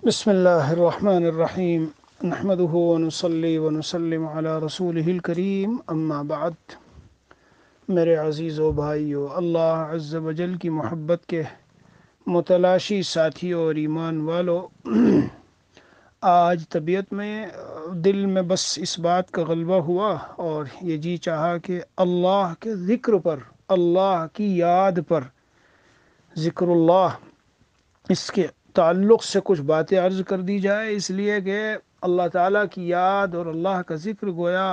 بسم اللہ الرحمن الرحیم نحمده ونصلی ونسلم علی رسولہ الکریم اما بعد۔ میرے عزیز و بھائیو، اللہ عز و جل کی محبت کے متلاشی ساتھیوں اور ایمان والو، آج طبیعت میں دل میں بس اس بات کا غلبہ ہوا اور یہ جی چاہا کہ اللہ کے ذکر پر، اللہ کی یاد پر، ذکر اللہ، اس کے تعلق سے کچھ باتیں عرض کر دی جائے، اس لیے کہ اللہ تعالیٰ کی یاد اور اللہ کا ذکر گویا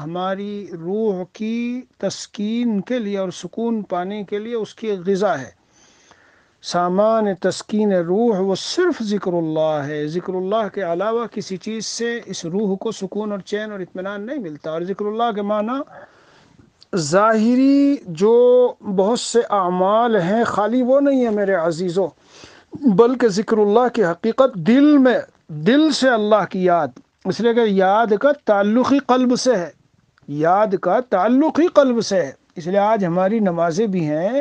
ہماری روح کی تسکین کے لیے اور سکون پانے کے لیے اس کی غذا ہے۔ سامان تسکین روح وہ صرف ذکر اللہ ہے۔ ذکر اللہ کے علاوہ کسی چیز سے اس روح کو سکون اور چین اور اطمینان نہیں ملتا۔ اور ذکر اللہ کے معنی ظاہری جو بہت سے اعمال ہیں خالی وہ نہیں ہے میرے عزیزوں، بلکہ ذکر اللہ کی حقیقت دل میں، دل سے اللہ کی یاد، اس لیے کہ یاد کا تعلق ہی قلب سے ہے، یاد کا تعلق ہی قلب سے ہے۔ اس لیے آج ہماری نمازیں بھی ہیں،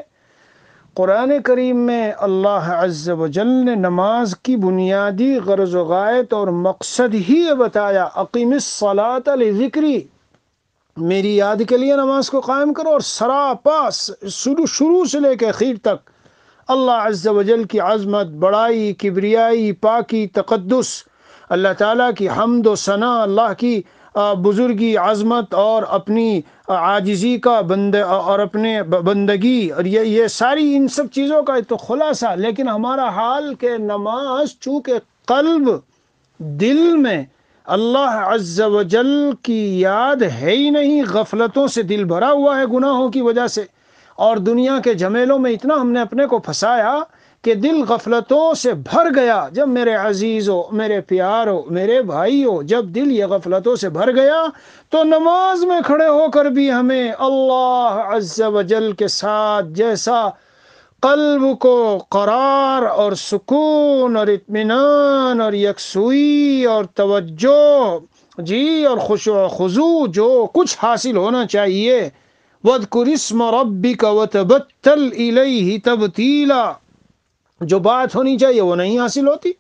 قرآن کریم میں اللہ عز و جل نے نماز کی بنیادی غرض و غایت اور مقصد ہی یہ بتایا، اقیم الصلاۃ لذکری، میری یاد کے لیے نماز کو قائم کرو، اور سراپا شروع سے لے کے اخیر تک اللہ عز و جل کی عظمت، بڑائی، کبریائی، پاکی، تقدس، اللہ تعالیٰ کی حمد و ثنا، اللہ کی بزرگی، عظمت اور اپنی عاجزی کا اور اپنے بندگی، اور یہ ساری ان سب چیزوں کا تو خلاصہ۔ لیکن ہمارا حال کہ نماز چونکہ قلب، دل میں اللہ عز و جل کی یاد ہے ہی نہیں، غفلتوں سے دل بھرا ہوا ہے گناہوں کی وجہ سے، اور دنیا کے جھمیلوں میں اتنا ہم نے اپنے کو پھنسایا کہ دل غفلتوں سے بھر گیا۔ جب میرے عزیزو، میرے پیارو، میرے بھائیو، جب دل یہ غفلتوں سے بھر گیا تو نماز میں کھڑے ہو کر بھی ہمیں اللہ عز و جل کے ساتھ جیسا قلب کو قرار اور سکون اور اطمینان اور یکسوئی اور توجہ اور خشوع و خضوع جو کچھ حاصل ہونا چاہیے، وَاذْكُرِ اسْمَ رَبِّكَ وَتَبَتَّلْ إِلَيْهِ تَبْتِيلًا، جو بات ہونی چاہیے وہ نہیں حاصل ہوتی،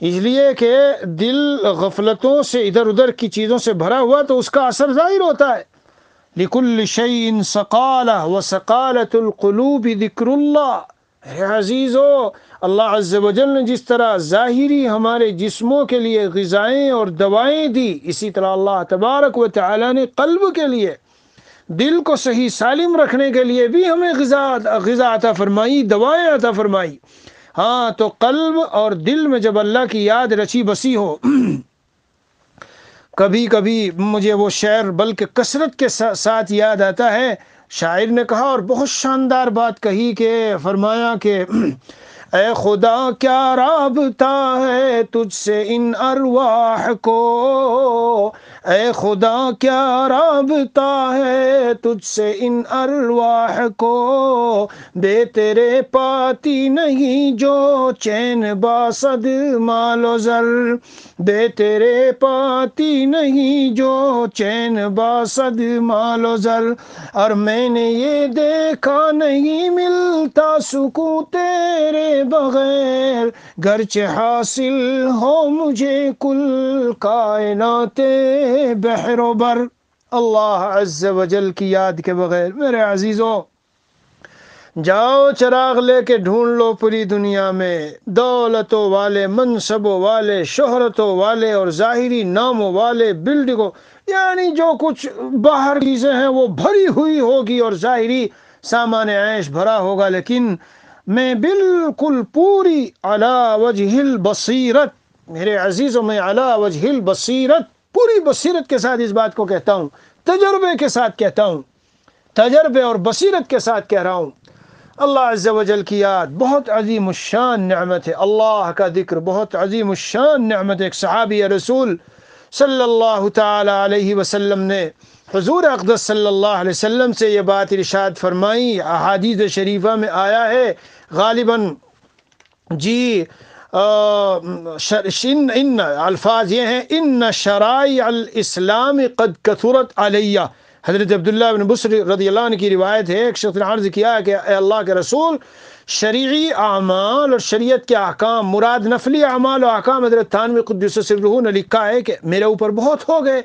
اس لیے کہ دل غفلتوں سے، ادھر ادھر کی چیزوں سے بھرا ہوا تو اس کا اثر ظاہر ہوتا ہے۔ لِكُلِّ شَيْءٍ سَقَالَةٌ وَسَقَالَةُ الْقُلُوبِ ذِكْرُ اللَّهِ۔ اے عزیزو، اللہ عز و جل نے جس طرح ظاہری ہمارے جسموں کے لیے غذائیں اور دوائیں دی، اسی طرح اللہ تبارک و تعالی نے قلب کے لیے، دل کو صحیح سالم رکھنے کے لیے بھی ہمیں غذا عطا فرمائی، دوائیں عطا فرمائی۔ ہاں، تو قلب اور دل میں جب اللہ کی یاد رچی بسی ہو، کبھی کبھی مجھے وہ شعر بلکہ کثرت کے ساتھ یاد آتا ہے، شاعر نے کہا اور بہت شاندار بات کہی کہ فرمایا کہ اے خدا کیا رابطہ ہے تجھ سے ان ارواح کو، اے خدا کیا رابطہ ہے تجھ سے ان ارواح کو، بے تیرے پاتی نہیں جو چین باسد مال و زر، بے تیرے پاتی نہیں جو چین باسد مال و زر، اور میں نے یہ دیکھا نہیں ملتا سکون تیرے بغیر، گرچہ حاصل ہو مجھے کل کائنات بحر و بر۔ اللہ عز و جل کی یاد کے بغیر میرے عزیزوں، جاؤ چراغ لے کے ڈھونڈ لو پوری دنیا میں، دولتوں والے، منصبوں والے، شہرتوں والے اور ظاہری ناموں والے، بلڈنگوں، یعنی جو کچھ باہر چیزیں ہیں وہ بھری ہوئی ہوگی اور ظاہری سامان عیش بھرا ہوگا، لیکن میں بالکل پوری علی وجہ البصیرت، میرے عزیزوں، میں علی وجہ البصیرت، پوری بصیرت کے ساتھ اس بات کو کہتا ہوں، تجربے کے ساتھ کہتا ہوں، تجربے اور بصیرت کے ساتھ کہہ رہا ہوں، اللہ عز و جل کی یاد بہت عظیم الشان نعمت ہے، اللہ کا ذکر بہت عظیم الشان نعمت ہے۔ ایک صحابی رسول صلی اللہ تعالی علیہ وسلم نے حضور اقدس صلی اللہ علیہ وسلم سے یہ بات ارشاد فرمائی، احادیث شریفہ میں آیا ہے غالباً جی، ان الفاظ یہ ہیں، ان شرائع الاسلام قد کثرت علیہ۔ حضرت عبداللہ بن بصر رضی اللہ عنہ کی روایت ہے، ایک شخص نے عرض کیا کہ اے اللہ کے رسول، شرعی اعمال اور شریعت کے احکام، مراد نفلی اعمال و احکام، حضرت تھانوی قدس سرہ نے لکھا ہے کہ میرے اوپر بہت ہو گئے،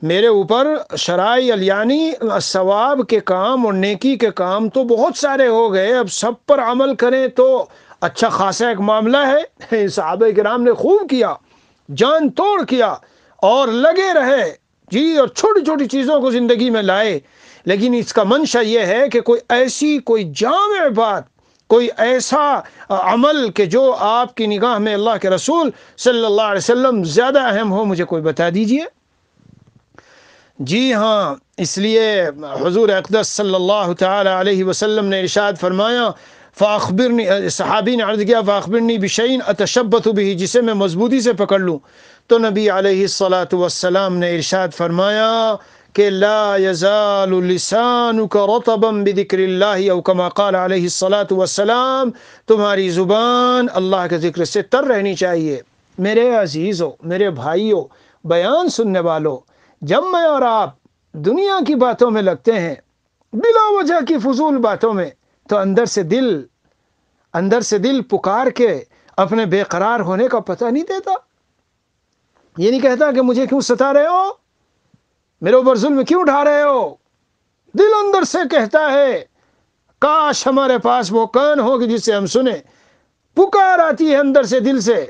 میرے اوپر شرائع یعنی ثواب کے کام اور نیکی کے کام تو بہت سارے ہو گئے، اب سب پر عمل کریں تو اچھا خاصا ایک معاملہ ہے۔ صحابہ کرام نے خوب کیا، جان توڑ کیا اور لگے رہے جی، اور چھوٹی چھوٹی چیزوں کو زندگی میں لائے، لیکن اس کا منشا یہ ہے کہ کوئی جامع بات، کوئی ایسا عمل کہ جو آپ کی نگاہ میں اللہ کے رسول صلی اللہ علیہ وسلم زیادہ اہم ہو، مجھے کوئی بتا دیجئے۔ جی ہاں، اس لیے حضور اقدس صلی اللہ تعالی علیہ وسلم نے ارشاد فرمایا، فاخبرنی، صحابی نے عرض کیا فاخبرنی بشیء اتشبث به، جسے میں مضبوطی سے پکڑ لوں، تو نبی علیہ الصلاۃ والسلام نے ارشاد فرمایا کہ لا یزال لسانک رطبا بذکر اللہ، او کما قال علیہ الصلاۃ والسلام، تمہاری زبان اللہ کے ذکر سے تر رہنی چاہیے۔ میرے عزیزو، میرے بھائیو، بیان سننے والو، جب میں اور آپ دنیا کی باتوں میں لگتے ہیں، بلا وجہ کی فضول باتوں میں، تو اندر سے دل پکار کے اپنے بے قرار ہونے کا پتہ نہیں دیتا، یہ نہیں کہتا کہ مجھے کیوں ستا رہے ہو، میرے اوپر ظلم کیوں اٹھا رہے ہو، دل اندر سے کہتا ہے کاش ہمارے پاس وہ کان ہو کہ جس سے ہم سنیں۔ پکار آتی ہے اندر سے، دل سے،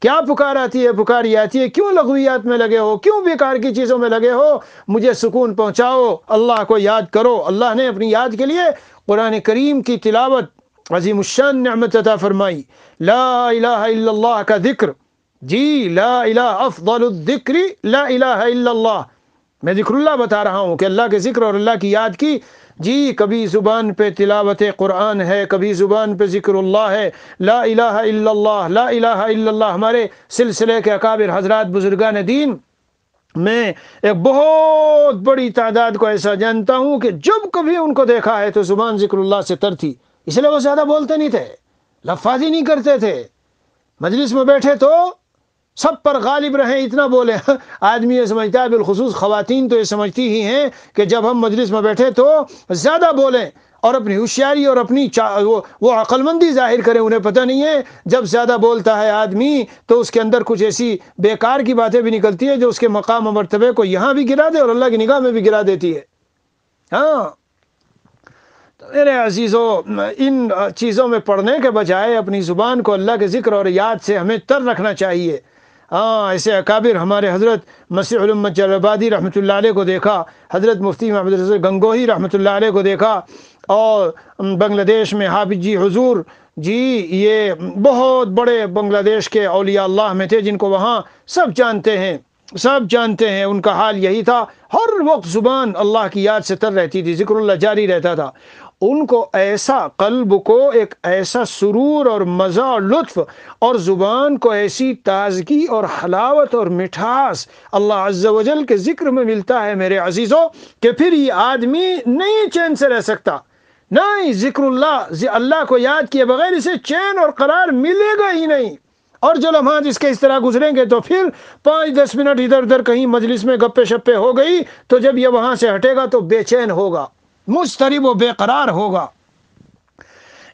کیا پکار آتی ہے؟ پکار یہ آتی ہے کیوں لغویات میں لگے ہو، کیوں بیکار کی چیزوں میں لگے ہو، مجھے سکون پہنچاؤ، اللہ کو یاد کرو۔ اللہ نے اپنی یاد کے لیے قرآن کریم کی تلاوت عظیم الشان نعمت عطا فرمائی، لا الہ الا اللہ کا ذکر، جی لا الہ افضل الذکر لا الہ الا اللہ، میں ذکر اللہ بتا رہا ہوں کہ اللہ کے ذکر اور اللہ کی یاد کی، جی کبھی زبان پہ تلاوت قرآن ہے، کبھی زبان پہ ذکر اللہ ہے، لا الہ الا اللہ، لا الہ الا اللہ۔ ہمارے سلسلے کے اکابر حضرات بزرگان دین میں ایک بہت بڑی تعداد کو ایسا جانتا ہوں کہ جب کبھی ان کو دیکھا ہے تو زبان ذکر اللہ سے تر تھی، اس لیے وہ زیادہ بولتے نہیں تھے، لفاظی نہیں کرتے تھے، مجلس میں بیٹھے تو سب پر غالب رہیں، اتنا بولے۔ آدمی یہ سمجھتا ہے، بالخصوص خواتین تو یہ سمجھتی ہی ہیں کہ جب ہم مجلس میں بیٹھے تو زیادہ بولیں اور اپنی ہوشیاری اور اپنی وہ عقل مندی ظاہر کریں، انہیں پتہ نہیں ہے جب زیادہ بولتا ہے آدمی تو اس کے اندر کچھ ایسی بیکار کی باتیں بھی نکلتی ہیں جو اس کے مقام و مرتبے کو یہاں بھی گرا دے اور اللہ کی نگاہ میں بھی گرا دیتی ہے۔ ہاں تو میرے عزیزو، ان چیزوں میں پڑھنے کے بجائے اپنی زبان کو اللہ کے ذکر اور یاد سے ہمیں تر رکھنا چاہیے۔ ہاں، ایسے اکابر ہمارے حضرت مسیح الامت جلال آبادی رحمۃ اللہ علیہ کو دیکھا، حضرت مفتی محمد رضا گنگوہی رحمۃ اللہ علیہ کو دیکھا، اور بنگلہ دیش میں حافظ جی حضور جی، یہ بہت بڑے بنگلہ دیش کے اولیاء اللہ میں تھے جن کو وہاں سب جانتے ہیں، ان کا حال یہی تھا، ہر وقت زبان اللہ کی یاد سے تر رہتی تھی، ذکر اللہ جاری رہتا تھا، ان کو ایسا قلب کو ایک ایسا سرور اور مزہ اور لطف، اور زبان کو ایسی تازگی اور حلاوت اور مٹھاس اللہ عز و جل کے ذکر میں ملتا ہے میرے عزیزوں، کہ پھر یہ آدمی نہیں چین سے رہ سکتا، نہیں ذکر اللہ کو یاد کیے بغیر اسے چین اور قرار ملے گا ہی نہیں۔ اور جو لمحات اس کے اس طرح گزریں گے تو پھر 5-10 منٹ ادھر ادھر کہیں مجلس میں گپے شپے ہو گئی تو جب یہ وہاں سے ہٹے گا تو بے چین ہوگا، مضطرب و بے قرار ہوگا۔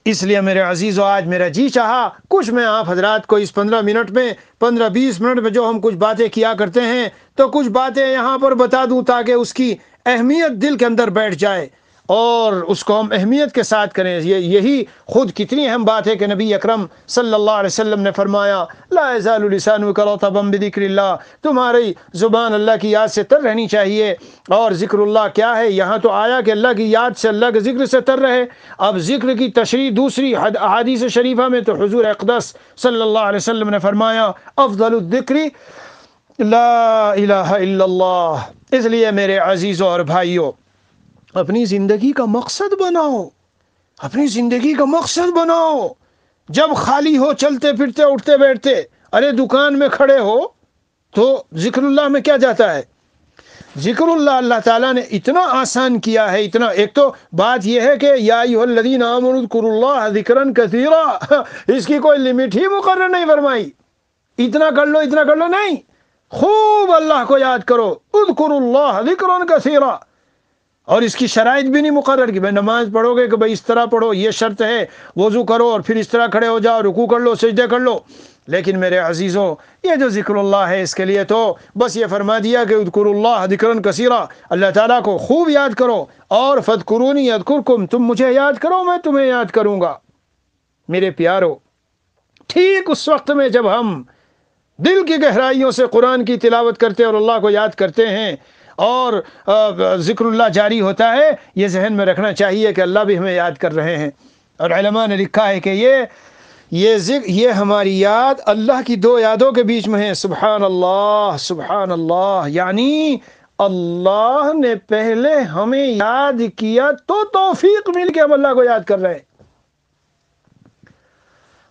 اس لیے میرے عزیزو، آج میرا جی چاہا کچھ میں آپ حضرات کو اس 15-20 منٹ میں جو ہم کچھ باتیں کیا کرتے ہیں تو کچھ باتیں یہاں پر بتا دوں تاکہ اس کی اہمیت دل کے اندر بیٹھ جائے اور اس کو ہم اہمیت کے ساتھ کریں۔ یہی خود کتنی اہم بات ہے کہ نبی اکرم صلی اللہ علیہ وسلم نے فرمایا، لا یزال لسانک رطبا بذکر اللہ، تمہاری زبان اللہ کی یاد سے تر رہنی چاہیے۔ اور ذکر اللہ کیا ہے؟ یہاں تو آیا کہ اللہ کی یاد سے، اللہ کے ذکر سے تر رہے۔ اب ذکر کی تشریح دوسری احادیث شریفہ میں تو حضور اقدس صلی اللہ علیہ وسلم نے فرمایا، افضل الذکر لا الہ الا اللہ۔ اس لیے میرے عزیزوں اور بھائیوں، اپنی زندگی کا مقصد بناؤ، اپنی زندگی کا مقصد بناؤ۔ جب خالی ہو، چلتے پھرتے اٹھتے بیٹھتے، ارے دکان میں کھڑے ہو تو ذکر اللہ میں کیا جاتا ہے؟ ذکر اللہ تعالیٰ نے اتنا آسان کیا ہے، اتنا، ایک تو بات یہ ہے کہ یا ایھا الذین آمنوا اذکروا اللہ ذکرا کثیرا، اس کی کوئی لمٹ ہی مقرر نہیں فرمائی، اتنا کر لو نہیں، خوب اللہ کو یاد کرو، اذکروا اللہ ذکرا کثیرا۔ اور اس کی شرائط بھی نہیں مقرر کی بھائی نماز پڑھو گے کہ بھائی اس طرح پڑھو، یہ شرط ہے، وضو کرو اور پھر اس طرح کھڑے ہو جاؤ، رکوع کر لو، سجدے کر لو۔ لیکن میرے عزیزوں، یہ جو ذکر اللہ ہے اس کے لیے تو بس یہ فرما دیا کہ اذکروا اللہ ذکرا کثیرا، اللہ تعالیٰ کو خوب یاد کرو، اور فاذکرونی اذکرکم، تم مجھے یاد کرو میں تمہیں یاد کروں گا۔ میرے پیارو، ٹھیک اس وقت میں جب ہم دل کی گہرائیوں سے قرآن کی تلاوت کرتے اور اللہ کو یاد کرتے ہیں اور ذکر اللہ جاری ہوتا ہے، یہ ذہن میں رکھنا چاہیے کہ اللہ بھی ہمیں یاد کر رہے ہیں۔ اور علماء نے لکھا ہے کہ یہ ہماری یاد اللہ کی دو یادوں کے بیچ میں ہے، سبحان اللہ سبحان اللہ، یعنی اللہ نے پہلے ہمیں یاد کیا تو توفیق مل کے ہم اللہ کو یاد کر رہے ہیں۔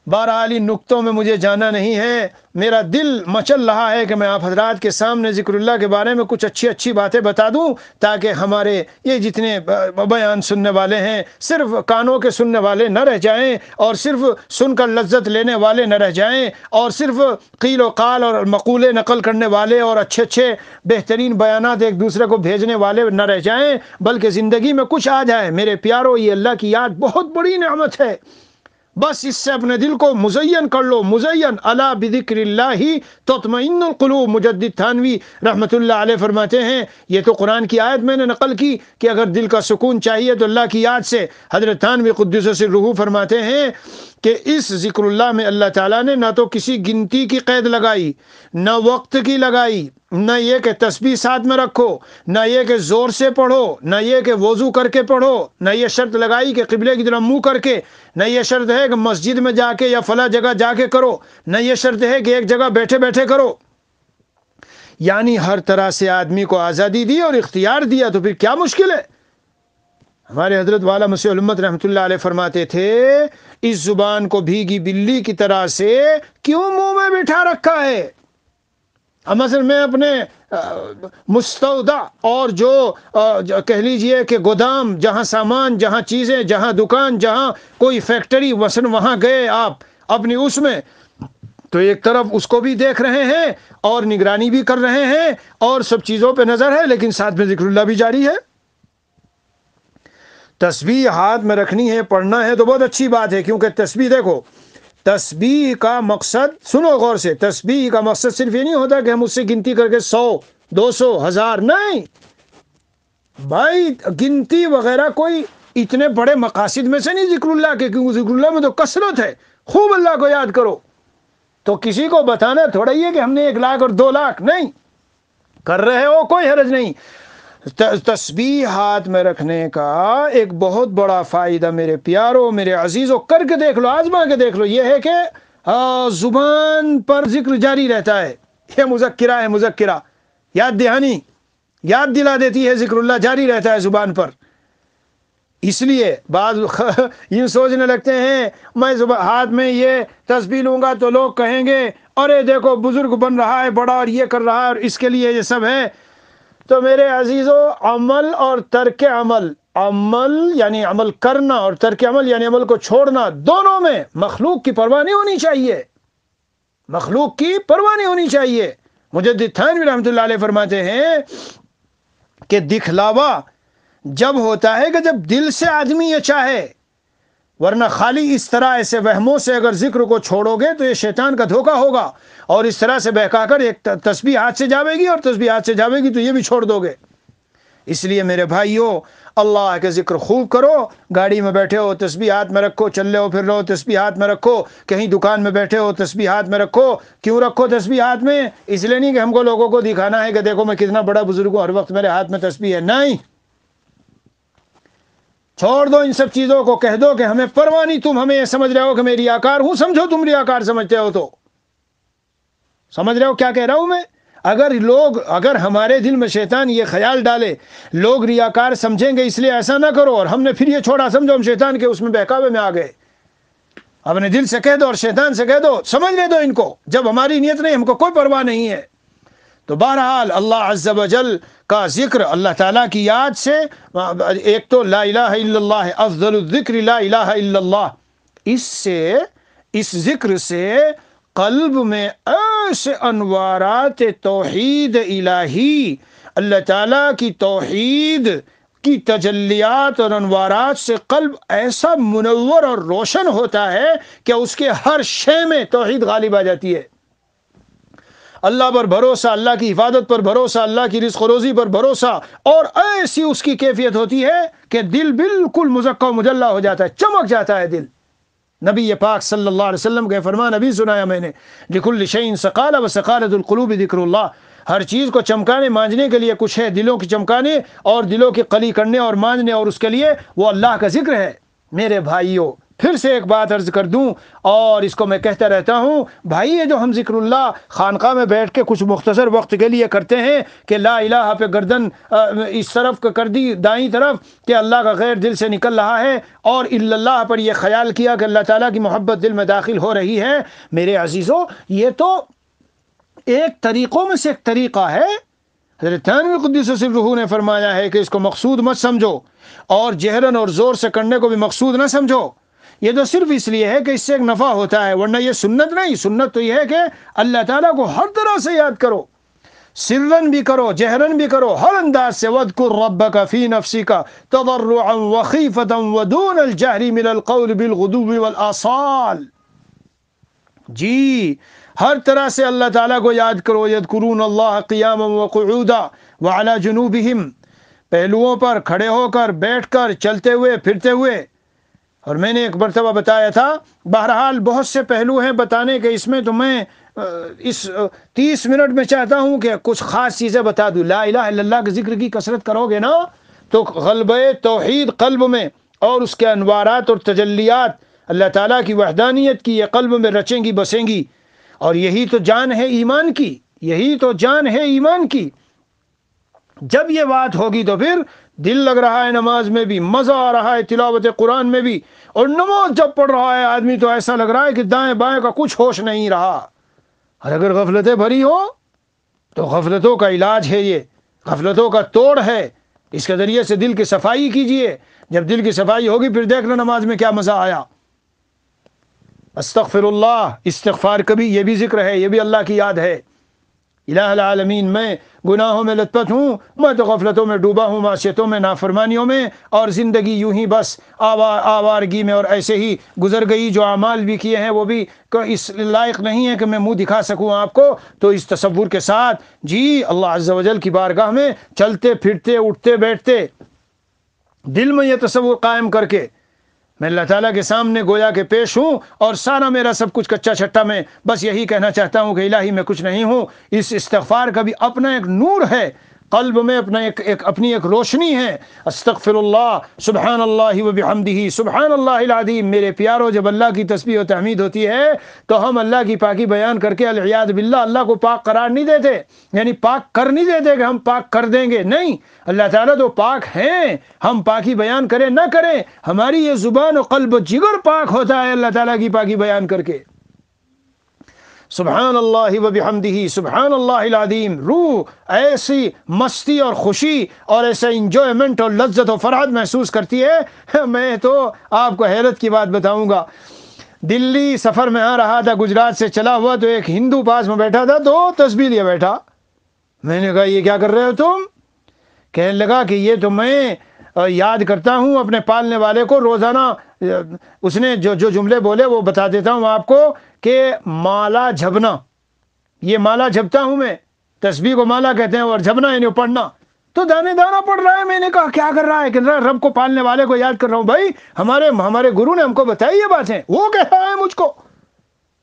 بہرحال ان نقطوں میں مجھے جانا نہیں ہے، میرا دل مچل رہا ہے کہ میں آپ حضرات کے سامنے ذکر اللہ کے بارے میں کچھ اچھی باتیں بتا دوں، تاکہ ہمارے یہ جتنے بیان سننے والے ہیں صرف کانوں کے سننے والے نہ رہ جائیں، اور صرف سن کر لذت لینے والے نہ رہ جائیں، اور صرف قیل و قال اور مقولے نقل کرنے والے اور اچھے بہترین بیانات ایک دوسرے کو بھیجنے والے نہ رہ جائیں، بلکہ زندگی میں کچھ آ جائے۔ میرے پیارو، یہ اللہ کی یاد بہت بڑی نعمت ہے، بس اس سے اپنے دل کو مزین کر لو، مزین، الا بذکر اللہ تطمئن القلوب۔ مجدد تھانوی رحمۃ اللہ علیہ فرماتے ہیں، یہ تو قرآن کی آیت میں نے نقل کی کہ اگر دل کا سکون چاہیے تو اللہ کی یاد سے۔ حضرت تھانوی قدس سرہ فرماتے ہیں کہ اس ذکر اللہ میں اللہ تعالیٰ نے نہ تو کسی گنتی کی قید لگائی، نہ وقت کی لگائی، نہ یہ کہ تسبیح ساتھ میں رکھو، نہ یہ کہ زور سے پڑھو، نہ یہ کہ وضو کر کے پڑھو، نہ یہ شرط لگائی کہ قبلے کی طرف منہ کر کے، نہ یہ شرط ہے کہ مسجد میں جا کے یا فلاں جگہ جا کے کرو، نہ یہ شرط ہے کہ ایک جگہ بیٹھے بیٹھے کرو۔ یعنی ہر طرح سے آدمی کو آزادی دی اور اختیار دیا، تو پھر کیا مشکل ہے؟ ہمارے حضرت والا مسیح الامت رحمۃ اللہ علیہ فرماتے تھے، اس زبان کو بھیگی بلی کی طرح سے کیوں منہ میں بٹھا رکھا ہے؟ مثلا میں اپنے مستودع اور جو کہہ لیجئے کہ گودام، جہاں سامان، جہاں چیزیں، جہاں دکان، جہاں کوئی فیکٹری، مثلا وہاں گئے آپ اپنی اس میں، تو ایک طرف اس کو بھی دیکھ رہے ہیں اور نگرانی بھی کر رہے ہیں اور سب چیزوں پہ نظر ہے، لیکن ساتھ میں ذکر اللہ بھی جاری ہے۔ تسبیح ہاتھ میں رکھنی ہے، پڑھنا ہے تو بہت اچھی بات ہے، کیونکہ تسبیح دیکھو، تسبیح کا مقصد، سنو غور سے، تسبیح کا مقصد صرف یہ نہیں ہوتا کہ ہم اس سے گنتی کر کے 100 200 1000، نہیں بھائی، گنتی وغیرہ کوئی اتنے بڑے مقاصد میں سے نہیں ذکر اللہ کے، کیونکہ ذکر اللہ میں تو کثرت ہے، خوب اللہ کو یاد کرو۔ تو کسی کو بتانا تھوڑا ہی ہے کہ ہم نے 1 لاکھ اور 2 لاکھ، نہیں، کر رہے ہو کوئی حرج نہیں۔ تسبیح ہاتھ میں رکھنے کا ایک بہت بڑا فائدہ میرے پیارو، میرے عزیزو، کر کے دیکھ لو، آزما کے دیکھ لو، یہ ہے کہ زبان پر ذکر جاری رہتا ہے۔ یہ مذکرہ ہے، مذکرہ، یاد دہانی، یاد دلا دیتی ہے، ذکر اللہ جاری رہتا ہے زبان پر۔ اس لیے بعض یہ سوچنے لگتے ہیں میں ہاتھ میں یہ تسبیح لوں گا تو لوگ کہیں گے ارے دیکھو بزرگ بن رہا ہے بڑا، اور یہ کر رہا ہے، اور اس کے لیے یہ سب ہے۔ تو میرے عزیزو، عمل اور ترک عمل، عمل یعنی عمل کرنا اور ترک عمل یعنی عمل کو چھوڑنا، دونوں میں مخلوق کی پرواہ نہیں ہونی چاہیے، مخلوق کی پرواہ نہیں ہونی چاہیے۔ مجدد تھانوی رحمۃ اللہ علیہ فرماتے ہیں کہ دکھلاوا جب ہوتا ہے کہ جب دل سے آدمی یہ چاہے، ورنہ خالی اس طرح ایسے وہموں سے اگر ذکر کو چھوڑو گے تو یہ شیطان کا دھوکہ ہوگا، اور اس طرح سے بہکا کر ایک تسبیح ہاتھ سے جاوے گی، اور تسبیح ہاتھ سے جاوے گی تو یہ بھی چھوڑ دو گے۔ اس لیے میرے بھائیو، اللہ کے ذکر خوب کرو، گاڑی میں بیٹھے ہو تسبیح ہاتھ میں رکھو، چل رہے ہو پھر رہو تسبیح ہاتھ میں رکھو، کہیں دکان میں بیٹھے ہو تسبیح ہاتھ میں رکھو۔ کیوں رکھو تسبیح ہاتھ میں؟ اس لیے نہیں کہ ہم کو لوگوں کو دکھانا ہے کہ دیکھو میں کتنا بڑا بزرگ ہوں، ہر وقت میرے ہاتھ میں تسبیح ہے، نہیں، چھوڑ دو ان سب چیزوں کو، کہہ دو کہ ہمیں پرواہ نہیں، تم ہمیں یہ سمجھ رہے ہو کہ میں ریاکار ہوں، سمجھو تم ریاکار سمجھتے ہو تو سمجھ رہے ہو کیا کہہ رہا ہوں میں؟ اگر ہمارے دل میں شیطان یہ خیال ڈالے لوگ ریاکار سمجھیں گے، اس لیے ایسا نہ کرو، اور ہم نے پھر یہ چھوڑا، سمجھو ہم شیطان کے اس میں بہکاوے میں آ گئے۔ اپنے دل سے کہہ دو اور شیطان سے کہہ دو، سمجھنے دو ان کو، جب ہماری نیت نہیں، ہم کو کوئی پرواہ نہیں ہے۔ تو بہرحال اللہ عز و جل کا ذکر، اللہ تعالیٰ کی یاد سے، ایک تو لا الہ الا اللہ ہے، افضل الذکر لا الہ الا اللہ، اس ذکر سے قلب میں ایسے انوارات توحید الہی، اللہ تعالیٰ کی توحید کی تجلیات اور انوارات سے قلب ایسا منور اور روشن ہوتا ہے کہ اس کے ہر شے میں توحید غالب آ جاتی ہے. اللہ پر بھروسہ، اللہ کی حفاظت پر بھروسہ، اللہ کی رزق و روزی پر بھروسہ، اور ایسی اس کی کیفیت ہوتی ہے کہ دل بالکل مزکہ و مجلہ ہو جاتا ہے، چمک جاتا ہے دل. نبی پاک صلی اللہ علیہ وسلم کے فرمان ابھی سنایا میں نے، لِكُلِّ شَيْءٍ سَقَالَةٌ وَسَقَالَةُ الْقُلُوبِ ذِكْرُ اللَّهِ. ہر چیز کو چمکانے مانجنے کے لیے کچھ ہے، دلوں کی چمکانے اور دلوں کی قلی کرنے اور مانجنے، اور اس کے لیے وہ اللہ کا ذکر ہے. میرے بھائیوں، پھر سے ایک بات عرض کر دوں، اور اس کو میں کہتا رہتا ہوں، بھائی یہ جو ہم ذکر اللہ خانقاہ میں بیٹھ کے کچھ مختصر وقت کے لیے کرتے ہیں کہ لا الہ پہ گردن اس طرف کر دی دائیں طرف کہ اللہ کا غیر دل سے نکل رہا ہے، اور الا اللہ پر یہ خیال کیا کہ اللہ تعالیٰ کی محبت دل میں داخل ہو رہی ہے. میرے عزیزوں، یہ تو ایک طریقوں میں سے ایک طریقہ ہے. حضرت تھانوی قدس سرہ نے فرمایا ہے کہ اس کو مقصود مت سمجھو، اور جہرن اور زور سے کرنے کو بھی مقصود نہ سمجھو. یہ تو صرف اس لیے ہے کہ اس سے ایک نفع ہوتا ہے، ورنہ یہ سنت نہیں. سنت تو یہ ہے کہ اللہ تعالیٰ کو ہر طرح سے یاد کرو، سرن بھی کرو، جہرن بھی کرو، ہر انداز سے. وَاذْكُرْ رَبَّكَ فِي نَفْسِكَ تَضَرُّعًا وَخِيفَةً وَدُونَ الْجَهْرِ مِنَ الْقَوْلِ بِالْغُدُوِّ وَالْآصَالِ. جی ہر طرح سے اللہ تعالیٰ کو یاد کرو. یذکرون اللہ قیاما وقعودا وعلی جنوبہم، پہلوؤں پر کھڑے ہو کر، بیٹھ کر، چلتے ہوئے، پھرتے ہوئے. اور میں نے ایک مرتبہ بتایا تھا، بہرحال بہت سے پہلو ہیں بتانے کے، اس میں تو میں اس 30 منٹ میں چاہتا ہوں کہ کچھ خاص چیزیں بتا دوں. لا الہ الا اللہ کے ذکر کی کثرت کرو گے نا تو غلبہ توحید قلب میں اور اس کے انوارات اور تجلیات اللہ تعالیٰ کی وحدانیت کی یہ قلب میں رچیں گی، بسیں گی. اور یہی تو جان ہے ایمان کی، یہی تو جان ہے ایمان کی. جب یہ بات ہوگی تو پھر دل لگ رہا ہے نماز میں بھی، مزہ آ رہا ہے تلاوت قرآن میں بھی، اور نماز جب پڑھ رہا ہے آدمی تو ایسا لگ رہا ہے کہ دائیں بائیں کا کچھ ہوش نہیں رہا. اور اگر غفلتیں بھری ہو تو غفلتوں کا علاج ہے، یہ غفلتوں کا توڑ ہے. اس کے ذریعے سے دل کی صفائی کیجئے. جب دل کی صفائی ہوگی پھر دیکھ لو نماز میں کیا مزہ آیا. استغفر اللہ، استغفار کبھی یہ بھی ذکر ہے، یہ بھی اللہ کی یاد ہے. الہ العالمین، میں گناہوں میں لت پت ہوں، میں تو غفلتوں میں ڈوبا ہوں، معصیتوں میں، نافرمانیوں میں، اور زندگی یوں ہی بس آوارگی میں اور ایسے ہی گزر گئی. جو اعمال بھی کیے ہیں وہ بھی اس لائق نہیں ہے کہ میں منہ دکھا سکوں آپ کو. تو اس تصور کے ساتھ جی اللہ عز و جل کی بارگاہ میں چلتے پھرتے، اٹھتے بیٹھتے، دل میں یہ تصور قائم کر کے میں اللہ تعالیٰ کے سامنے گویا کہ پیش ہوں، اور سارا میرا سب کچھ کچا چھٹا، میں بس یہی کہنا چاہتا ہوں کہ الہی میں کچھ نہیں ہوں. اس استغفار کا بھی اپنا ایک نور ہے قلب میں، اپنی ایک روشنی ہے. استغفر اللہ، سبحان اللہ و بحمدہ، سبحان اللہ العظیم. میرے پیارو، جب اللہ کی تسبیح و تحمید ہوتی ہے تو ہم اللہ کی پاکی بیان کر کے العیاذ باللہ اللہ کو پاک قرار نہیں دیتے، یعنی پاک کر نہیں دیتے کہ ہم پاک کر دیں گے. نہیں، اللہ تعالیٰ تو پاک ہیں، ہم پاکی بیان کریں نہ کریں، ہماری یہ زبان و قلب و جگر پاک ہوتا ہے اللہ تعالیٰ کی پاکی بیان کر کے. سبحان اللہ و بحمدہ، سبحان اللہ العظیم. روح ایسی مستی اور خوشی اور ایسا انجوائمنٹ اور لذت و فرحت محسوس کرتی ہے. میں تو آپ کو حیرت کی بات بتاؤں گا، دلی سفر میں آ رہا تھا، گجرات سے چلا ہوا، تو ایک ہندو پاس میں بیٹھا تھا، تو تسبیح لیے بیٹھا. میں نے کہا یہ کیا کر رہے ہو تم؟ کہنے لگا کہ یہ تو میں یاد کرتا ہوں اپنے پالنے والے کو روزانہ. اس نے جو جملے بولے وہ بتا دیتا ہوں آپ کو، کہ مالا جھبنا، یہ مالا جھبتا ہوں میں، تسبیح کو مالا کہتے ہیں، اور جھبنا یعنی پڑھنا. تو دانے دانا پڑھ رہا ہے. میں نے کہا کیا کر رہا ہے؟ کہ رب کو پالنے والے کو یاد کر رہا ہوں. بھائی ہمارے گرو نے ہم کو بتائی یہ باتیں، وہ کہہ رہا ہے مجھ کو.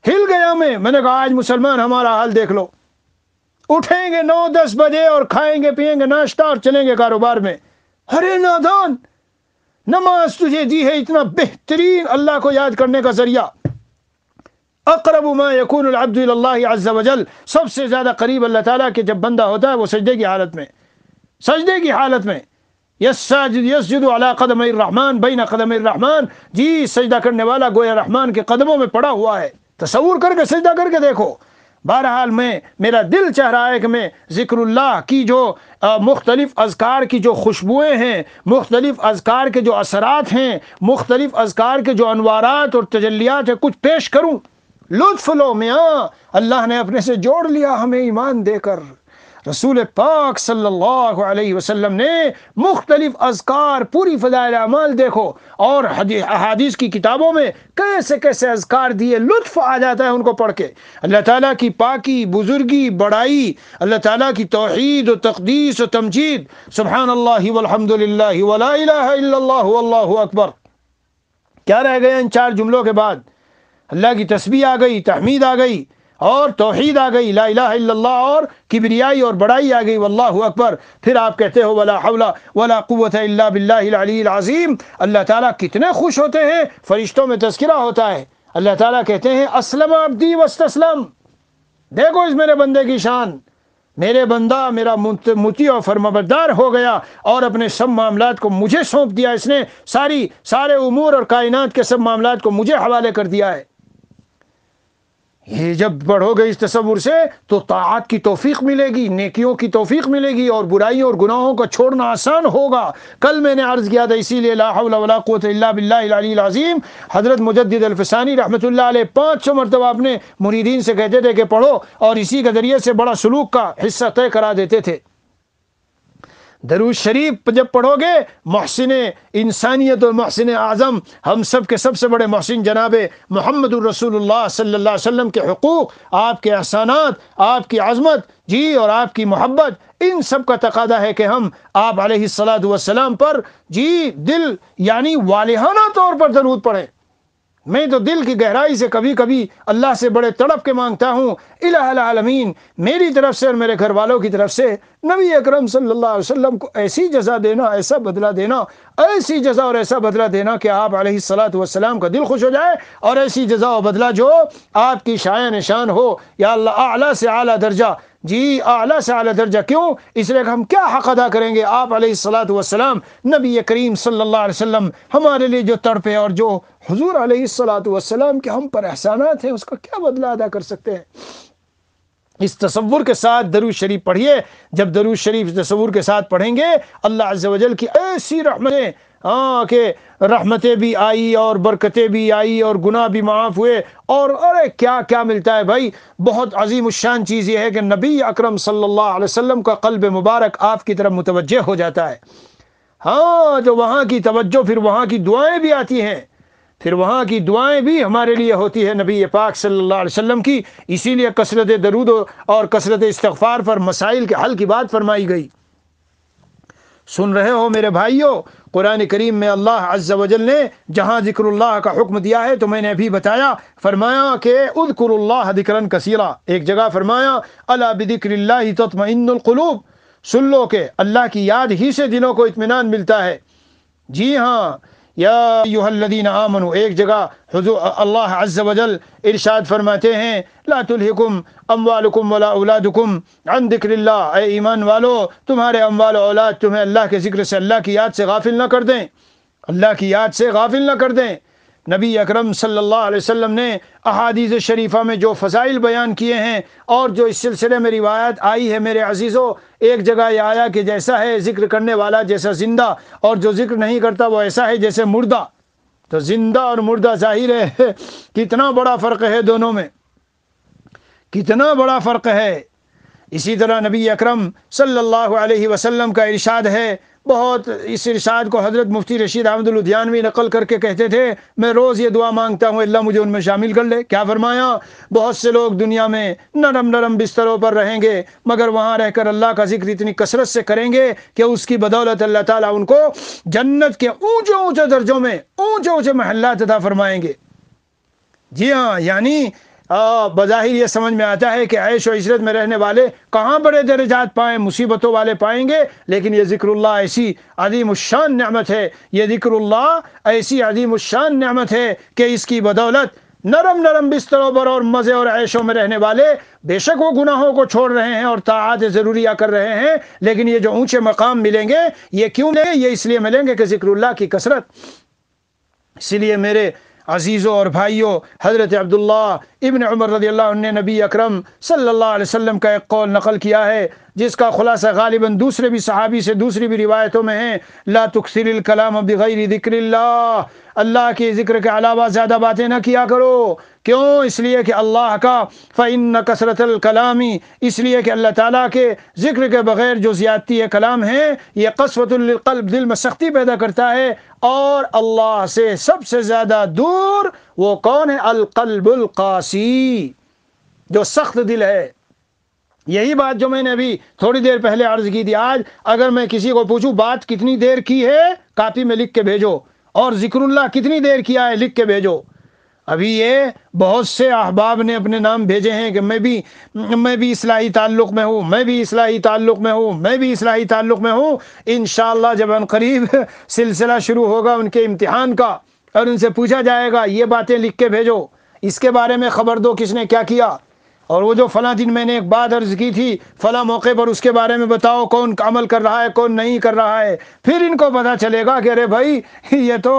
ہل گیا میں نے کہا آج مسلمان ہمارا حال دیکھ لو، اٹھیں گے 9-10 بجے اور کھائیں گے پیئیں گے ناشتہ اور چلیں گے کاروبار میں. ارے نادان، نماز تجھے دی ہے اتنا بہترین اللہ کو یاد کرنے کا ذریعہ. اقرب ما یکون العبد الی اللہ عز وجل، سب سے زیادہ قریب اللہ تعالیٰ کے جب بندہ ہوتا ہے وہ سجدے کی حالت میں، سجدے کی حالت میں. یسجد علی قدم الرحمن بین قدم الرحمن. جی سجدہ کرنے والا گویا رحمان کے قدموں میں پڑا ہوا ہے. تصور کر کے سجدہ کر کے دیکھو. بہرحال میرا دل چاہ رہا ہے کہ میں ذکر اللہ کی جو مختلف اذکار کی جو خوشبوئیں ہیں، مختلف اذکار کے جو اثرات ہیں، مختلف اذکار کے جو انوارات اور تجلیات ہیں، کچھ پیش کروں. لطف لو میاں، اللہ نے اپنے سے جوڑ لیا ہمیں ایمان دے کر، رسول پاک صلی اللہ علیہ وسلم نے مختلف اذکار، پوری فضائل اعمال دیکھو، اور احادیث کی کتابوں میں کیسے کیسے اذکار دیے، لطف آ جاتا ہے ان کو پڑھ کے۔ اللہ تعالیٰ کی پاکی، بزرگی، بڑائی، اللہ تعالیٰ کی توحید و تقدیس و تمجید، سبحان اللہ والحمد للہ ولا الہ الا اللہ واللہ اکبر۔ کیا رہ گیا ان 4 جملوں کے بعد؟ اللہ کی تسبیح آ گئی، تحمید آ گئی، اور توحید آ گئی، لا الہ الا اللہ، اور کبریائی اور بڑائی آ گئی، واللہ اکبر۔ پھر آپ کہتے ہو ولا حول ولا قوت الا باللہ العلی العظیم۔ اللہ تعالیٰ کتنے خوش ہوتے ہیں، فرشتوں میں تذکرہ ہوتا ہے، اللہ تعالیٰ کہتے ہیں اسلم عبدی واستسلم۔ دیکھو اس میرے بندے کی شان، میرے بندہ میرا مطیع و فرمانبردار ہو گیا اور اپنے سب معاملات کو مجھے سونپ دیا، اس نے سارے امور اور کائنات کے سب معاملات کو مجھے حوالے کر دیا ہے۔ یہ جب پڑھو گے اس تصور سے تو طاعات کی توفیق ملے گی، نیکیوں کی توفیق ملے گی، اور برائیوں اور گناہوں کو چھوڑنا آسان ہوگا۔ کل میں نے عرض کیا تھا، اسی لیے لا حول ولا قوت الا باللہ العلی العظیم حضرت مجدد الفسانی رحمۃ اللہ علیہ 500 مرتبہ اپنے مریدین سے کہتے تھے کہ پڑھو، اور اسی کے ذریعے سے بڑا سلوک کا حصہ طے کرا دیتے تھے۔ درود شریف جب پڑھو گے، محسن انسانیت اور محسن اعظم، ہم سب کے سب سے بڑے محسن جناب محمد الرسول اللہ صلی اللہ علیہ وسلم کے حقوق، آپ کے احسانات، آپ کی عظمت جی اور آپ کی محبت، ان سب کا تقاضا ہے کہ ہم آپ علیہ الصلاۃ والسلام پر جی دل یعنی والہانہ طور پر درود پڑھیں۔ میں تو دل کی گہرائی سے کبھی کبھی اللہ سے بڑے تڑپ کے مانگتا ہوں، الہ العالمین میری طرف سے اور میرے گھر والوں کی طرف سے نبی اکرم صلی اللہ علیہ وسلم کو ایسی جزا دینا، ایسا بدلہ دینا، ایسی جزا اور ایسا بدلہ دینا کہ آپ علیہ الصلاۃ والسلام کا دل خوش ہو جائے، اور ایسی جزا و بدلہ جو آپ کی شایع نشان ہو، یا اللہ اعلیٰ سے اعلیٰ درجہ، جی اعلیٰ سے اعلیٰ درجہ۔ کیوں؟ اس لیے کہ ہم کیا حق ادا کریں گے؟ آپ علیہ الصلاۃ والسلام نبی کریم صلی اللہ علیہ وسلم ہمارے لیے جو تڑپے، اور جو حضور علیہ الصلاۃ والسلام کے ہم پر احسانات ہیں، اس کا کیا بدلہ ادا کر سکتے ہیں؟ اس تصور کے ساتھ درود شریف پڑھیے۔ جب درود شریف تصور کے ساتھ پڑھیں گے، اللہ عز و جل کی ایسی رحمتیں کہ رحمتیں بھی آئی اور برکتیں بھی آئی اور گناہ بھی معاف ہوئے، اور ارے کیا کیا ملتا ہے بھائی۔ بہت عظیم الشان چیز یہ ہے کہ نبی اکرم صلی اللہ علیہ وسلم کا قلب مبارک آپ کی طرف متوجہ ہو جاتا ہے۔ ہاں، جو وہاں کی توجہ، پھر وہاں کی دعائیں بھی آتی ہیں، پھر وہاں کی دعائیں بھی ہمارے لیے ہوتی ہے نبی پاک صلی اللہ علیہ وسلم کی۔ اسی لیے کثرت درود اور کثرت استغفار پر مسائل کے حل کی بات فرمائی گئی۔ سن رہے ہو میرے بھائیوں، قرآن کریم میں اللہ عز و جل نے جہاں ذکر اللہ کا حکم دیا ہے تو میں نے ابھی بتایا، فرمایا کہ اذکروا اللہ ذکرا کثیرا۔ ایک جگہ فرمایا الا بذکر اللہ تطمئن القلوب، سن لو کہ اللہ کی یاد ہی سے دلوں کو اطمینان ملتا ہے۔ جی ہاں، یا ایھا الذین آمنوا، ایک جگہ حضور اللہ عز و جل ارشاد فرماتے ہیں لا تلہکم اموالکم ولا اولادکم عن ذکر اللہ، اے ایمان والو تمہارے اموال و اولاد تمہیں اللہ کے ذکر سے، اللہ کی یاد سے غافل نہ کر دیں، اللہ کی یاد سے غافل نہ کر دیں۔ نبی اکرم صلی اللہ علیہ وسلم نے احادیث شریفہ میں جو فضائل بیان کیے ہیں اور جو اس سلسلے میں روایت آئی ہے میرے عزیزوں، ایک جگہ یہ آیا کہ جیسا ہے ذکر کرنے والا جیسا زندہ، اور جو ذکر نہیں کرتا وہ ایسا ہے جیسے مردہ۔ تو زندہ اور مردہ ظاہر ہے کتنا بڑا فرق ہے دونوں میں، کتنا بڑا فرق ہے۔ اسی طرح نبی اکرم صلی اللہ علیہ وسلم کا ارشاد ہے، بہت اس ارشاد کو حضرت مفتی رشید احمد الدھیانوی نقل کر کے کہتے تھے، میں روز یہ دعا مانگتا ہوں اللہ مجھے ان میں شامل کر لے۔ کیا فرمایا؟ بہت سے لوگ دنیا میں نرم نرم بستروں پر رہیں گے، مگر وہاں رہ کر اللہ کا ذکر اتنی کثرت سے کریں گے کہ اس کی بدولت اللہ تعالیٰ ان کو جنت کے اونچے اونچے درجوں میں اونچے اونچے محلات عطا فرمائیں گے۔ جی ہاں، یعنی بظاہر یہ سمجھ میں آتا ہے کہ عیش و عشرت میں رہنے والے کہاں بڑے درجات پائیں، مصیبتوں والے پائیں گے، لیکن یہ ذکر اللہ ایسی عظیم الشان نعمت ہے، یہ ذکر اللہ ایسی عظیم الشان نعمت ہے کہ اس کی بدولت نرم نرم بستروں پر اور مزے اور عیشوں میں رہنے والے بے شک وہ گناہوں کو چھوڑ رہے ہیں اور طاعات ضروریہ کر رہے ہیں، لیکن یہ جو اونچے مقام ملیں گے یہ کیوں ملیں گے؟ یہ اس لیے ملیں گے کہ ذکر اللہ کی کثرت۔ اسی لیے میرے عزیزوں اور بھائیوں، حضرت عبداللہ ابن عمر رضی اللہ عنہ نے نبی اکرم صلی اللہ علیہ وسلم کا ایک قول نقل کیا ہے، جس کا خلاصہ غالباً دوسرے بھی صحابی سے دوسری بھی روایتوں میں ہے، لا تکثر الکلام بغیر ذکر اللہ، اللہ کے ذکر کے علاوہ زیادہ باتیں نہ کیا کرو۔ کیوں؟ اس لیے کہ اللہ کا فإن کثرت الکلام، اس لیے کہ اللہ تعالیٰ کے ذکر کے بغیر جو زیادتی کلام ہے یہ قسوۃ للقلب، دل میں سختی پیدا کرتا ہے، اور اللہ سے سب سے زیادہ دور وہ کون ہے؟ القلب القاسی، جو سخت دل ہے۔ یہی بات جو میں نے ابھی تھوڑی دیر پہلے عرض کی تھی، آج اگر میں کسی کو پوچھوں بات کتنی دیر کی ہے، کاپی میں لکھ کے بھیجو، اور ذکر اللہ کتنی دیر کیا ہے، لکھ کے بھیجو۔ ابھی یہ بہت سے احباب نے اپنے نام بھیجے ہیں کہ میں بھی اصلاحی تعلق میں ہوں، میں بھی اصلاحی تعلق میں ہوں، میں بھی اصلاحی تعلق میں ہوں۔ انشاءاللہ جب ان قریب سلسلہ شروع ہوگا ان کے امتحان کا، اور ان سے پوچھا جائے گا یہ باتیں لکھ کے بھیجو، اس کے بارے میں خبر دو کس نے کیا کیا، اور وہ جو فلاں دن میں نے ایک بات عرض کی تھی فلاں موقع پر اس کے بارے میں بتاؤ، کون عمل کر رہا ہے کون نہیں کر رہا ہے۔ پھر ان کو پتہ چلے گا کہ ارے بھائی یہ تو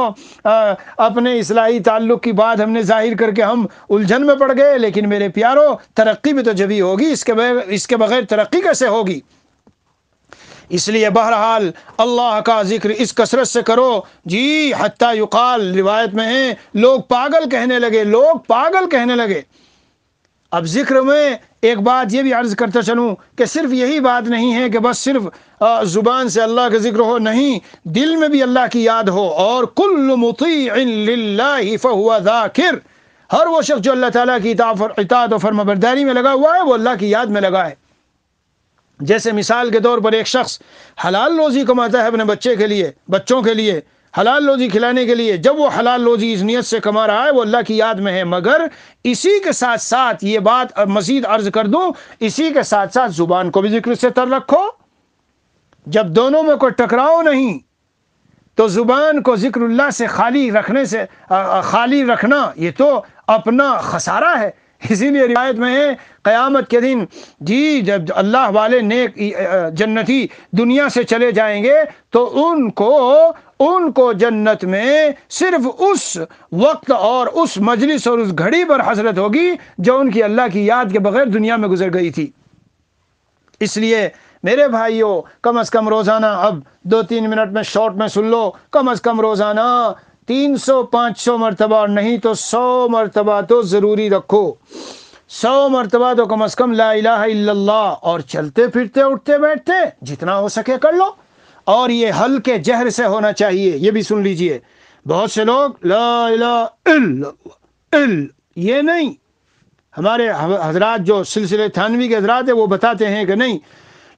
اپنے اصلاحی تعلق کی بات ہم نے ظاہر کر کے ہم الجھن میں پڑ گئے۔ لیکن میرے پیارو، ترقی بھی تو جبھی ہوگی، اس کے بغیر ترقی کیسے ہوگی؟ اس لیے بہرحال اللہ کا ذکر اس کثرت سے کرو جی، حتیٰ یقال، روایت میں ہے لوگ پاگل کہنے لگے، لوگ پاگل کہنے لگے۔ اب ذکر میں ایک بات یہ بھی عرض کرتا چلوں کہ صرف یہی بات نہیں ہے کہ بس صرف زبان سے اللہ کا ذکر ہو، نہیں، دل میں بھی اللہ کی یاد ہو۔ اور کل مطیع للہ فہو ذاکر، ہر وہ شخص جو اللہ تعالیٰ کی اطاعت و فرمانبرداری میں لگا ہوا ہے وہ اللہ کی یاد میں لگا ہے۔ جیسے مثال کے طور پر ایک شخص حلال روزی کماتا ہے اپنے بچوں کے لیے حلال روزی کھلانے کے لیے، جب وہ حلال روزی اس نیت سے کما رہا ہے وہ اللہ کی یاد میں ہے، مگر اسی کے ساتھ ساتھ یہ بات مزید عرض کر دوں، اسی کے ساتھ ساتھ زبان کو بھی ذکر سے تر رکھو۔ جب دونوں میں کوئی ٹکراؤ نہیں تو زبان کو ذکر اللہ سے خالی رکھنا یہ تو اپنا خسارہ ہے۔ اسی لیے روایت میں ہے قیامت کے دن جی جب اللہ والے نیک جنتی دنیا سے چلے جائیں گے تو ان کو جنت میں صرف اس وقت اور اس مجلس اور اس گھڑی پر حسرت ہوگی جو ان کی اللہ کی یاد کے بغیر دنیا میں گزر گئی تھی۔ اس لیے میرے بھائیوں، کم از کم روزانہ، اب 2-3 منٹ میں شارٹ میں سن لو، کم از کم روزانہ 300-500 مرتبہ، اور نہیں تو 100 مرتبہ تو ضروری رکھو، 100 مرتبہ تو کم از کم لا الہ الا اللہ، اور چلتے پھرتے اٹھتے بیٹھتے جتنا ہو سکے کر لو، اور یہ ہلکے جہر سے ہونا چاہیے۔ یہ بھی سن لیجئے، بہت سے لوگ لا الہ الا اللہ یہ نہیں، ہمارے حضرات جو سلسلے تھانوی کے حضرات ہیں وہ بتاتے ہیں کہ نہیں،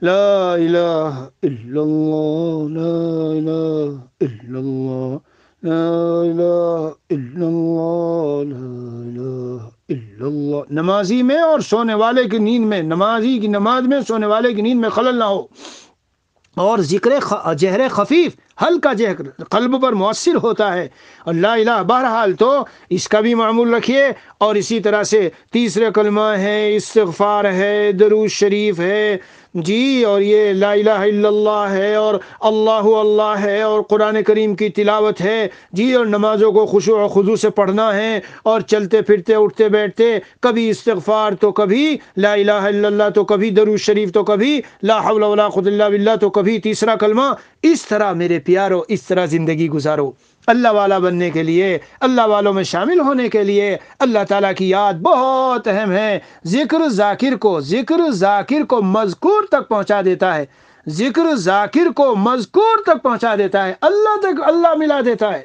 لا الہ الا اللہ، لا الہ الا اللہ، لا الہ الا اللہ، لا الہ الا اللہ، نمازی میں اور سونے والے کی نیند میں، نمازی کی نماز میں سونے والے کی نیند میں خلل نہ ہو۔ اور ذکر جہر خفیف، ہلکا جہر قلب پر مؤثر ہوتا ہے، اور لا الہ بہرحال تو اس کا بھی معمول رکھیے۔ اور اسی طرح سے تیسرے کلمہ ہے، استغفار ہے، درود شریف ہے جی، اور یہ لا الہ الا اللہ ہے، اور اللہ ہے، اور قرآن کریم کی تلاوت ہے جی، اور نمازوں کو خشوع و خضوع سے پڑھنا ہے، اور چلتے پھرتے اٹھتے بیٹھتے کبھی استغفار تو کبھی لا الہ الا اللہ تو کبھی درود شریف تو کبھی لا حول ولا قوت الا باللہ تو کبھی تیسرا کلمہ۔ اس طرح میرے پیارو، اس طرح زندگی گزارو۔ اللہ والا بننے کے لیے، اللہ والوں میں شامل ہونے کے لیے اللہ تعالیٰ کی یاد بہت اہم ہے۔ ذکر ذاکر کو مذکور تک پہنچا دیتا ہے، ذکر ذاکر کو مذکور تک پہنچا دیتا ہے، اللہ تک اللہ ملا دیتا ہے۔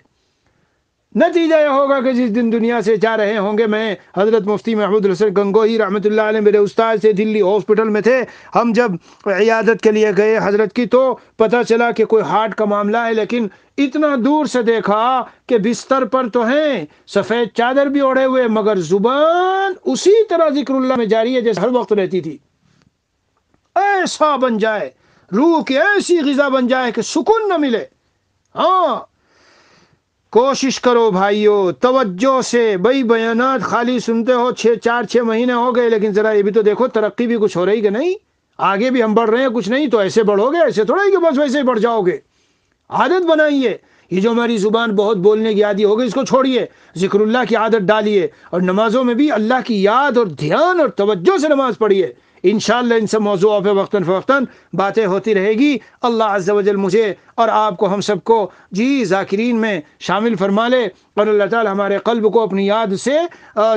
نتیجہ یہ ہوگا کہ جس دن دنیا سے جا رہے ہوں گے، میں حضرت مفتی محمود الحسن گنگوہی رحمۃ اللہ علیہ میرے استاد سے دلی ہاسپٹل میں تھے، ہم جب عیادت کے لیے گئے حضرت کی تو پتہ چلا کہ کوئی ہارٹ کا معاملہ ہے، لیکن اتنا دور سے دیکھا کہ بستر پر تو ہیں، سفید چادر بھی اوڑھے ہوئے، مگر زبان اسی طرح ذکر اللہ میں جاری ہے جیسے ہر وقت رہتی تھی۔ ایسا بن جائے، روح کی ایسی غذا بن جائے کہ سکون نہ ملے۔ ہاں کوشش کرو بھائیو، توجہ سے، بھائی بیانات خالی سنتے ہو، 4-6 مہینے ہو گئے، لیکن ذرا یہ بھی تو دیکھو ترقی بھی کچھ ہو رہی کہ نہیں، آگے بھی ہم بڑھ رہے ہیں کچھ نہیں تو ایسے بڑھو گے، ایسے تھوڑا ہی کہ بس ویسے ہی بڑھ جاؤ گے۔ عادت بنائیے، یہ جو ہماری زبان بہت بولنے کی عادی ہو گئی اس کو چھوڑیے، ذکر اللہ کی عادت ڈالیے، اور نمازوں میں بھی اللہ کی یاد اور دھیان اور توجہ سے نماز پڑھیے۔ انشاءاللہ ان سے موضوعوں پہ وقتاً فوقتاً باتیں ہوتی رہے گی۔ اللہ عز و جل مجھے اور آپ کو، ہم سب کو ذاکرین میں شامل فرما لے، اور اللہ تعالی ہمارے قلب کو اپنی یاد سے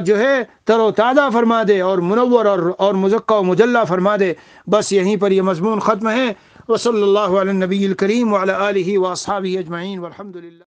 جو ہے تر و تازہ فرما دے، اور منور اور مزکہ و مجلہ فرما دے۔ بس یہیں پر یہ مضمون ختم ہے۔ وصلی اللہ علی النبی الکریم وعلی آلہ واصحابہ اجمعین والحمد للہ۔